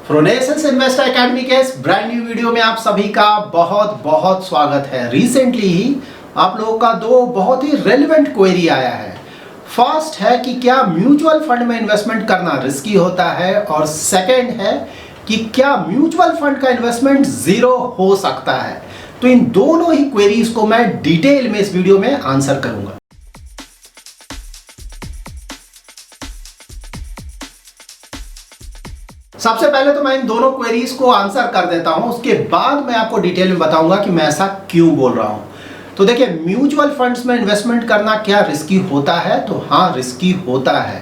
फ्रोनेसेंस investor academy के इस brand new video में आप सभी का बहुत बहुत स्वागत है। रिसेंटली ही आप लोगों का दो बहुत ही रेलेवेंट क्वेरी आया है। फर्स्ट है कि क्या म्यूचुअल फंड में इन्वेस्टमेंट करना रिस्की होता है, और सेकंड है कि क्या म्यूचुअल फंड का इन्वेस्टमेंट जीरो हो सकता है। तो इन दोनों ही क्वेरीज को मैं डिटेल में इस वीडियो में आंसर करूंगा। सबसे पहले तो मैं इन दोनों क्वेरीज को आंसर कर देता हूं, उसके बाद मैं आपको डिटेल में बताऊंगा कि मैं ऐसा क्यों बोल रहा हूं। तो देखिए, म्यूचुअल फंड्स में इन्वेस्टमेंट करना क्या रिस्की होता है? तो हाँ, रिस्की होता है।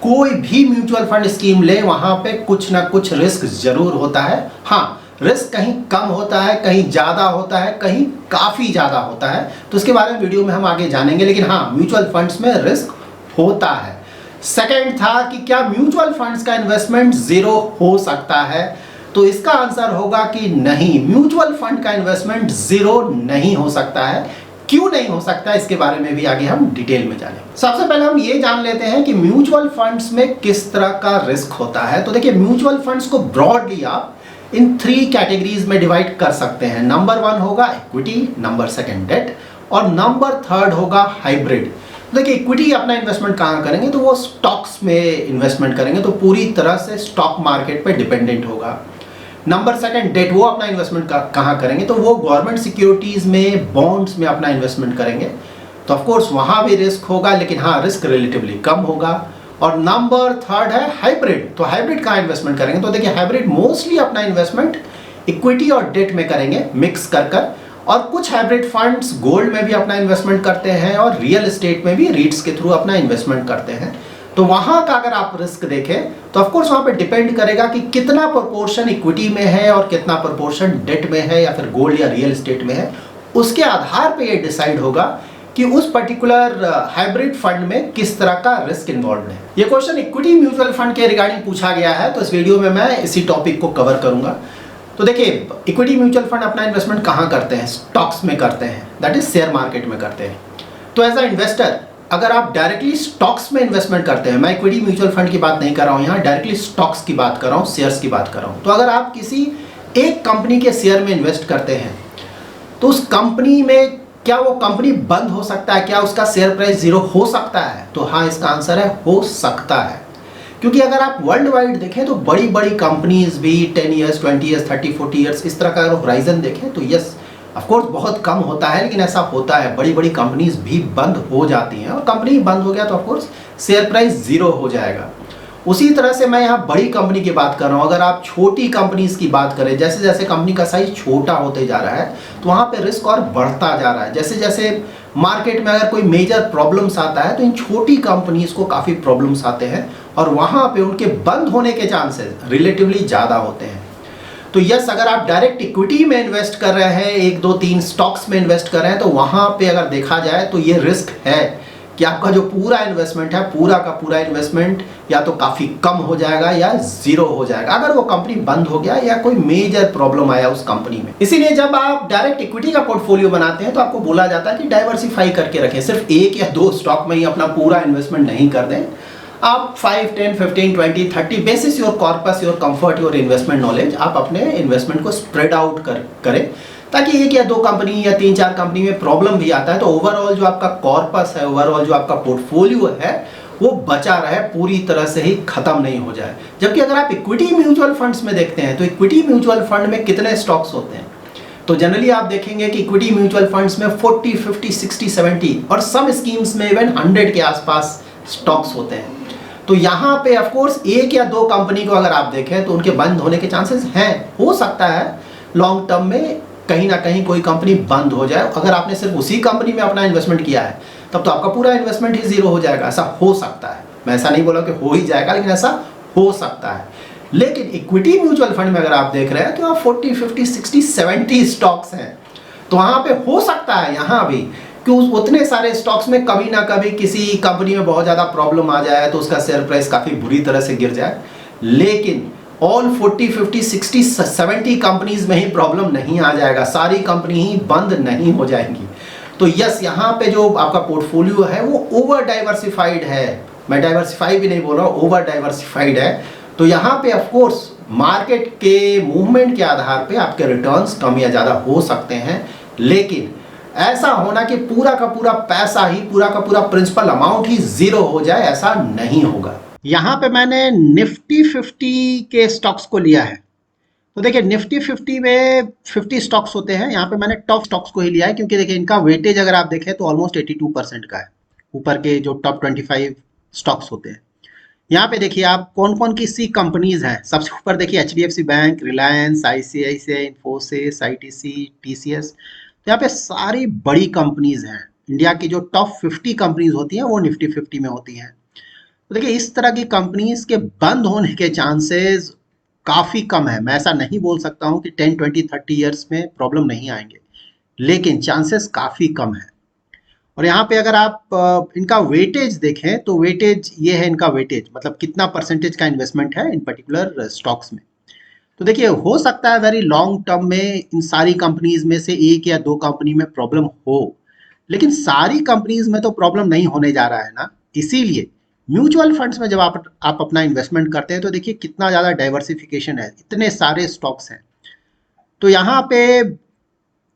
कोई भी म्यूचुअल फंड स्कीम ले, वहां पे कुछ ना कुछ रिस्क जरूर होता है। हाँ, रिस्क कहीं कम होता है, कहीं ज्यादा होता है, कहीं काफी ज्यादा होता है। तो इसके बारे में वीडियो में हम आगे जानेंगे, लेकिन हाँ, म्यूचुअल फंड्स में रिस्क होता है। सेकंड था कि क्या म्यूचुअल फंड्स का इन्वेस्टमेंट जीरो हो सकता है? तो इसका आंसर होगा कि नहीं, म्यूचुअल फंड का इन्वेस्टमेंट जीरो नहीं हो सकता है। क्यों नहीं हो सकता, इसके बारे में भी आगे हम डिटेल में जानेंगे। सबसे पहले हम ये जान लेते हैं कि म्यूचुअल फंड्स में किस तरह का रिस्क होता है। तो देखिए, म्यूचुअल फंड्स को ब्रॉडली आप इन 3 कैटेगरीज में डिवाइड कर सकते हैं। नंबर 1 होगा इक्विटी, नंबर 2 डेट, और नंबर 3 होगा हाइब्रिड। देखिए, इक्विटी अपना इन्वेस्टमेंट कहाँ करेंगे? तो वो स्टॉक्स में इन्वेस्टमेंट करेंगे, तो पूरी तरह से स्टॉक मार्केट पे डिपेंडेंट होगा। नंबर 2 डेट, वो अपना इन्वेस्टमेंट कहाँ करेंगे? तो वो गवर्नमेंट सिक्योरिटीज में, बॉन्ड्स में अपना इन्वेस्टमेंट करेंगे। तो ऑफ कोर्स वहाँ भी रिस्क होगा, लेकिन हाँ, रिस्क रिलेटिवली कम होगा। और नंबर 3 है हाइब्रिड। तो हाइब्रिड कहाँ इन्वेस्टमेंट करेंगे? तो देखिए, हाइब्रिड मोस्टली अपना इन्वेस्टमेंट इक्विटी और डेट में करेंगे, मिक्स कर। और कुछ हाइब्रिड फंड्स गोल्ड में भी अपना इन्वेस्टमेंट करते हैं, और रियल एस्टेट में भी रीट्स के थ्रू अपना इन्वेस्टमेंट करते हैं। तो वहां का अगर आप रिस्क देखें तो ऑफ कोर्स वहां पे डिपेंड करेगा कि कितना प्रोपोर्शन इक्विटी में है और कितना प्रोपोर्शन डेट में है या फिर गोल्ड या रियल एस्टेट में है। उसके आधार पे ये डिसाइड होगा कि उस पर्टिकुलर हाइब्रिड फंड में किस तरह का रिस्क इन्वॉल्व है। ये क्वेश्चन इक्विटी म्यूचुअल फंड के रिगार्डिंग पूछा गया है, तो इस वीडियो में मैं इसी टॉपिक को कवर करूंगा। तो देखिए, इक्विटी म्यूचुअल फंड अपना इन्वेस्टमेंट कहाँ करते हैं? स्टॉक्स में करते हैं, दैट इज शेयर मार्केट में करते हैं। तो एज अ इन्वेस्टर अगर आप डायरेक्टली स्टॉक्स में इन्वेस्टमेंट करते हैं, मैं इक्विटी म्यूचुअल फंड की बात नहीं कर रहा हूँ यहाँ, डायरेक्टली स्टॉक्स की बात कर रहा हूँ, शेयर्स की बात कर रहा हूँ। तो अगर आप किसी एक कंपनी के शेयर में इन्वेस्ट करते हैं, तो उस कंपनी में क्या वो कंपनी बंद हो सकता है? क्या उसका शेयर प्राइस जीरो हो सकता है? तो हाँ, इसका आंसर है हो सकता है। क्योंकि अगर आप वर्ल्ड वाइड देखें तो बड़ी बड़ी कंपनीज भी 10 ईयर्स, 20 ईयर्स, 30, 40 ईयर्स इस तरह का अगर होराइजन देखें तो यस, ऑफ कोर्स बहुत कम होता है, लेकिन ऐसा होता है। बड़ी बड़ी कंपनीज भी बंद हो जाती हैं, और कंपनी बंद हो गया तो of course share price zero हो जाएगा। उसी तरह से मैं यहाँ बड़ी कंपनी की बात कर रहा हूँ। अगर आप छोटी कंपनीज की बात करें, जैसे जैसे कंपनी का साइज छोटा होते जा रहा है, तो वहाँ पे रिस्क और बढ़ता जा रहा है। जैसे जैसे मार्केट में अगर कोई मेजर प्रॉब्लम्स आता है, तो इन छोटी कंपनीज को काफ़ी प्रॉब्लम्स आते हैं, और वहाँ पे उनके बंद होने के चांसेस रिलेटिवली ज़्यादा होते हैं। तो यस, अगर आप डायरेक्ट इक्विटी में इन्वेस्ट कर रहे हैं, 1, 2, 3 स्टॉक्स में इन्वेस्ट कर रहे हैं, तो वहाँ पे अगर देखा जाए तो ये रिस्क है कि आपका जो पूरा इन्वेस्टमेंट है, पूरा का पूरा इन्वेस्टमेंट या तो काफ़ी कम हो जाएगा या जीरो हो जाएगा, अगर वो कंपनी बंद हो गया या कोई मेजर प्रॉब्लम आया उस कंपनी में। इसीलिए जब आप डायरेक्ट इक्विटी का पोर्टफोलियो बनाते हैं, तो आपको बोला जाता है कि डाइवर्सिफाई करके रखें। सिर्फ 1 या 2 स्टॉक में ही अपना पूरा इन्वेस्टमेंट नहीं कर दें। आप 5, 10, 15, 20, 30 basis your corpus, your comfort, your investment knowledge, आप अपने इन्वेस्टमेंट को स्प्रेड आउट करें, ताकि 1 या 2 कंपनी या 3-4 कंपनी में प्रॉब्लम भी आता है तो ओवरऑल जो आपका कॉर्पस है, ओवरऑल जो आपका पोर्टफोलियो है, वो बचा रहे, पूरी तरह से ही खत्म नहीं हो जाए। जबकि अगर आप इक्विटी म्यूचुअल फंड्स में देखते हैं, तो इक्विटी म्यूचुअल फंड में कितने स्टॉक्स होते हैं? तो जनरली आप देखेंगे कि इक्विटी म्यूचुअल फंड्स में 40, 50, 60, 70 और सम स्कीम्स में इवन 100 के आसपास स्टॉक्स होते हैं। तो यहाँ पे ऑफ कोर्स 1 या 2 कंपनी को अगर आप देखें तो उनके बंद होने के चांसेस हैं। हो सकता है लॉन्ग टर्म में कहीं ना कहीं कोई कंपनी बंद हो जाए। अगर आपने सिर्फ उसी कंपनी में अपना इन्वेस्टमेंट किया है, तब तो आपका पूरा इन्वेस्टमेंट ही जीरो हो जाएगा। ऐसा हो सकता है, मैं ऐसा नहीं बोला कि हो ही जाएगा, लेकिन ऐसा हो सकता है। लेकिन इक्विटी म्यूचुअल फंड में अगर आप देख रहे हैं तो आप 40, 50, 60, 70 स्टॉक्स हैं, तो वहाँ पे हो सकता है यहाँ भी कि उतने सारे स्टॉक्स में कभी ना कभी किसी कंपनी में बहुत ज़्यादा प्रॉब्लम आ जाए, तो उसका शेयर प्राइस काफ़ी बुरी तरह से गिर जाए। लेकिन ऑल 40, 50, 60, 70 कंपनीज में ही प्रॉब्लम नहीं आ जाएगा, सारी कंपनी ही बंद नहीं हो जाएंगी। तो यस, यहाँ पे जो आपका पोर्टफोलियो है वो ओवर डाइवर्सिफाइड है। मैं डाइवर्सिफाई भी नहीं बोल रहा हूँ, ओवर डाइवर्सिफाइड है। तो यहाँ पे ऑफ कोर्स मार्केट के मूवमेंट के आधार पे आपके रिटर्न्स कम या ज़्यादा हो सकते हैं, लेकिन ऐसा होना कि पूरा का पूरा पैसा ही, पूरा का पूरा प्रिंसिपल अमाउंट ही जीरो हो जाए, ऐसा नहीं होगा। यहाँ पे मैंने निफ्टी 50 के स्टॉक्स को लिया है। तो देखिए निफ्टी 50 में 50 स्टॉक्स होते हैं, यहाँ पे मैंने टॉप स्टॉक्स को ही लिया है क्योंकि देखिए इनका वेटेज अगर आप देखें तो ऑलमोस्ट 82% का है, ऊपर के जो टॉप 25 स्टॉक्स होते हैं। यहाँ पे देखिए आप कौन कौन की सी कंपनीज हैं। सबसे ऊपर देखिए HDFC bank, Reliance, ICICI, Infosys, ITC, TCS. तो यहाँ पे सारी बड़ी कंपनीज हैं। इंडिया की जो टॉप 50 कंपनीज होती हैं वो निफ्टी 50 में होती हैं। तो देखिए इस तरह की कंपनीज के बंद होने के चांसेस काफ़ी कम है। मैं ऐसा नहीं बोल सकता हूँ कि 10, 20, 30 ईयर्स में प्रॉब्लम नहीं आएंगे, लेकिन चांसेस काफ़ी कम है। और यहाँ पे अगर आप इनका वेटेज देखें तो वेटेज ये है, इनका वेटेज मतलब कितना परसेंटेज का इन्वेस्टमेंट है इन पर्टिकुलर स्टॉक्स में। तो देखिए हो सकता है वेरी लॉन्ग टर्म में इन सारी कंपनीज में से एक या दो कंपनी में प्रॉब्लम हो, लेकिन सारी कंपनीज में तो प्रॉब्लम नहीं होने जा रहा है ना। इसीलिए म्यूचुअल फंड्स में जब आप अपना इन्वेस्टमेंट करते हैं तो देखिए कितना ज़्यादा डाइवर्सिफिकेशन है, इतने सारे स्टॉक्स हैं। तो यहाँ पे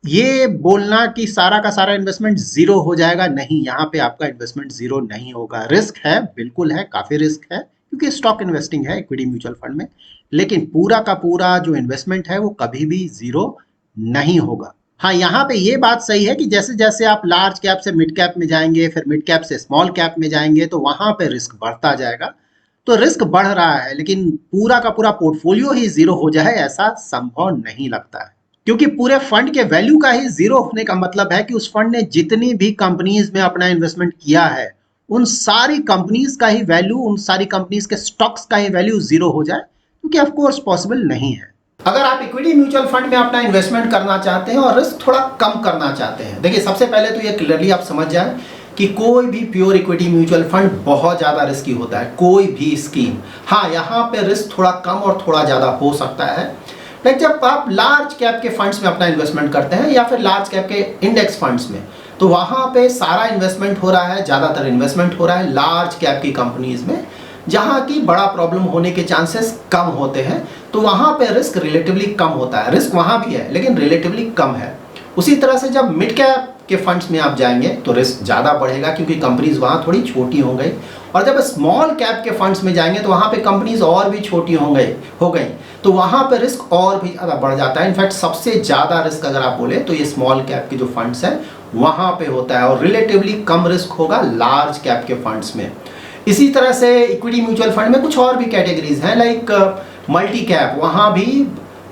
ये बोलना कि सारा का सारा इन्वेस्टमेंट जीरो हो जाएगा, नहीं, यहाँ पे आपका इन्वेस्टमेंट जीरो नहीं होगा। रिस्क है, बिल्कुल है, काफ़ी रिस्क है क्योंकि स्टॉक इन्वेस्टिंग है इक्विटी म्यूचुअल फंड में, लेकिन पूरा का पूरा जो इन्वेस्टमेंट है वो कभी भी जीरो नहीं होगा। हाँ, यहाँ पे ये बात सही है कि जैसे जैसे आप लार्ज कैप से मिड कैप में जाएंगे, फिर मिड कैप से स्मॉल कैप में जाएंगे, तो वहां पे रिस्क बढ़ता जाएगा। तो रिस्क बढ़ रहा है, लेकिन पूरा का पूरा पोर्टफोलियो ही जीरो हो जाए ऐसा संभव नहीं लगता है, क्योंकि पूरे फंड के वैल्यू का ही जीरो होने का मतलब है कि उस फंड ने जितनी भी कंपनीज में अपना इन्वेस्टमेंट किया है उन सारी कंपनीज का ही वैल्यू, उन सारी कंपनीज के स्टॉक्स का ही वैल्यू जीरो हो जाए, क्योंकि ऑफ कोर्स पॉसिबल नहीं है। अगर आप इक्विटी म्यूचुअल फंड में अपना इन्वेस्टमेंट करना चाहते हैं और रिस्क थोड़ा कम करना चाहते हैं, देखिए सबसे पहले तो ये क्लियरली आप समझ जाएं कि कोई भी प्योर इक्विटी म्यूचुअल फंड बहुत ज़्यादा रिस्की होता है, कोई भी स्कीम। हाँ, यहाँ पे रिस्क थोड़ा कम और थोड़ा ज़्यादा हो सकता है, लेकिन जब आप लार्ज कैप के फंड्स में अपना इन्वेस्टमेंट करते हैं या फिर लार्ज कैप के इंडेक्स फंड्स में, तो वहाँ पे सारा इन्वेस्टमेंट हो रहा है, ज़्यादातर इन्वेस्टमेंट हो रहा है लार्ज कैप की कंपनीज में, जहाँ की बड़ा प्रॉब्लम होने के चांसेस कम होते हैं। तो वहाँ पे रिस्क रिलेटिवली कम होता है। रिस्क वहाँ भी है लेकिन रिलेटिवली कम है। उसी तरह से जब मिड कैप के फंड्स में आप जाएंगे तो रिस्क ज़्यादा बढ़ेगा क्योंकि कंपनीज वहाँ थोड़ी छोटी हो गई, और जब स्मॉल कैप के फंड्स में जाएंगे तो वहाँ पे कंपनीज और भी छोटी हो गई, तो वहाँ पे रिस्क और भी ज़्यादा बढ़ जाता है। इनफैक्ट सबसे ज़्यादा रिस्क अगर आप बोले तो ये स्मॉल कैप के जो फंड्स हैं वहाँ पे होता है, और रिलेटिवली कम रिस्क होगा लार्ज कैप के फंड्स में। इसी तरह से इक्विटी म्यूचुअल फंड में कुछ और भी कैटेगरीज हैं, लाइक मल्टी कैप, वहाँ भी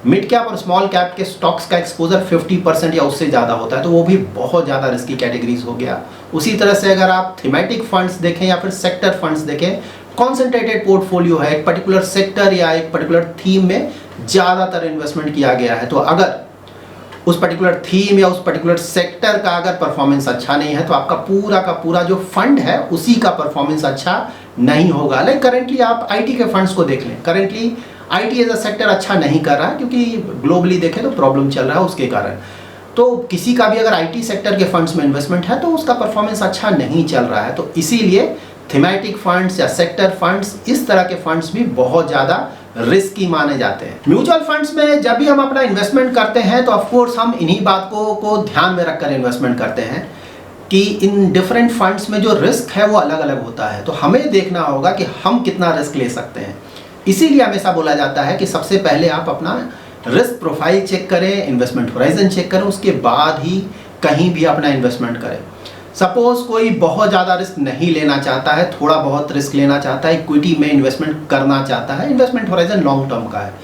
मिड कैप और स्मॉल कैप के स्टॉक्स का एक्सपोजर 50% या उससे ज़्यादा होता है, तो वो भी बहुत ज़्यादा रिस्की कैटेगरीज हो गया। उसी तरह से अगर आप थीमेटिक फंड्स देखें या फिर सेक्टर फंड्स देखें, कॉन्सेंट्रेटेड पोर्टफोलियो है, एक पर्टिकुलर सेक्टर या एक पर्टिकुलर थीम में ज़्यादातर इन्वेस्टमेंट किया गया है, तो अगर उस पर्टिकुलर थीम या उस पर्टिकुलर सेक्टर का अगर परफॉर्मेंस अच्छा नहीं है तो आपका पूरा का पूरा जो फंड है उसी का परफॉर्मेंस अच्छा नहीं होगा। लाइक करेंटली आप आईटी के फंड्स को देख लें, currently IT as a sector अच्छा नहीं कर रहा है क्योंकि ग्लोबली देखें तो प्रॉब्लम चल रहा है उसके कारण। तो किसी का भी अगर आईटी सेक्टर के फंड्स में इन्वेस्टमेंट है तो उसका परफॉर्मेंस अच्छा नहीं चल रहा है, तो इसीलिए थीमेटिक फंड्स या सेक्टर फंड्स, इस तरह के फंड्स भी बहुत ज़्यादा रिस्की माने जाते हैं। म्यूचुअल फंड्स में जब भी हम अपना इन्वेस्टमेंट करते हैं तो ऑफ कोर्स हम इन्हीं बातों को ध्यान में रखकर इन्वेस्टमेंट करते हैं कि इन डिफरेंट फंड्स में जो रिस्क है वो अलग अलग होता है, तो हमें देखना होगा कि हम कितना रिस्क ले सकते हैं। इसीलिए हमेशा बोला जाता है कि सबसे पहले आप अपना रिस्क प्रोफाइल चेक करें, इन्वेस्टमेंट होराइजन चेक करें, उसके बाद ही कहीं भी अपना इन्वेस्टमेंट करें। सपोज कोई बहुत ज़्यादा रिस्क नहीं लेना चाहता है, थोड़ा बहुत रिस्क लेना चाहता है, इक्विटी में इन्वेस्टमेंट करना चाहता है, इन्वेस्टमेंट होराइजन लॉन्ग टर्म का है,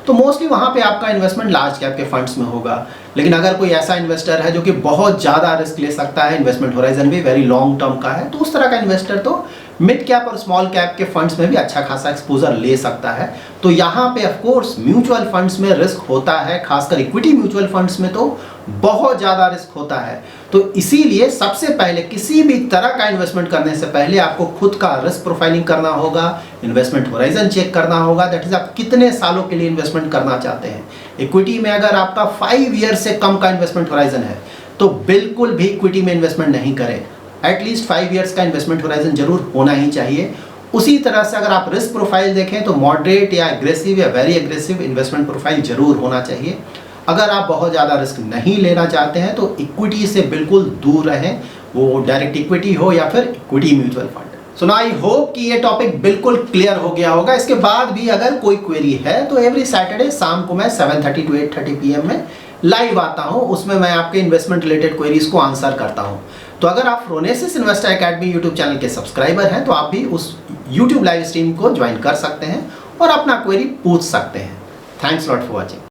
तो मोस्टली वहाँ पे आपका इन्वेस्टमेंट लार्ज कैप के फंड्स में होगा। लेकिन अगर कोई ऐसा इन्वेस्टर है जो कि बहुत ज़्यादा रिस्क ले सकता है, इन्वेस्टमेंट होराइजन भी वेरी लॉन्ग टर्म का है, तो उस तरह का इन्वेस्टर तो मिड कैप और स्मॉल कैप के फंड्स में भी अच्छा खासा एक्सपोजर ले सकता है। तो यहाँ पे ऑफ कोर्स म्यूचुअल फंड्स में रिस्क होता है, खासकर इक्विटी म्यूचुअल फंड्स में तो बहुत ज़्यादा रिस्क होता है। तो इसीलिए सबसे पहले किसी भी तरह का इन्वेस्टमेंट करने से पहले आपको खुद का रिस्क प्रोफाइलिंग करना होगा, इन्वेस्टमेंट होराइजन चेक करना होगा, दैट इज आप कितने सालों के लिए इन्वेस्टमेंट करना चाहते हैं। इक्विटी में अगर आपका 5 ईयर से कम का इन्वेस्टमेंट होराइजन है तो बिल्कुल भी इक्विटी में इन्वेस्टमेंट नहीं करें। एटलीस्ट 5 ईयर्स का इन्वेस्टमेंट होराइजन जरूर होना ही चाहिए, उसी तरह से अगर आप रिस्क प्रोफाइल देखें तो मॉडरेट या एग्रेसिव या वेरी एग्रेसिव इन्वेस्टमेंट प्रोफाइल जरूर होना चाहिए। अगर आप बहुत ज़्यादा रिस्क नहीं लेना चाहते हैं तो इक्विटी से बिल्कुल दूर रहें, वो डायरेक्ट इक्विटी हो या फिर equity mutual fund. So I hope कि ये टॉपिक बिल्कुल क्लियर हो गया होगा। इसके बाद भी अगर कोई क्वेरी है तो एवरी सैटरडे शाम को मैं 7:30 to 8:30 PM में लाइव आता हूं, उसमें मैं आपके इन्वेस्टमेंट रिलेटेड क्वेरीज को आंसर करता हूं। तो अगर आप phronesis investor academy YouTube channel के सब्सक्राइबर हैं तो आप भी उस यूट्यूब लाइव स्ट्रीम को ज्वाइन कर सकते हैं और अपना क्वेरी पूछ सकते हैं। Thanks lot for watching.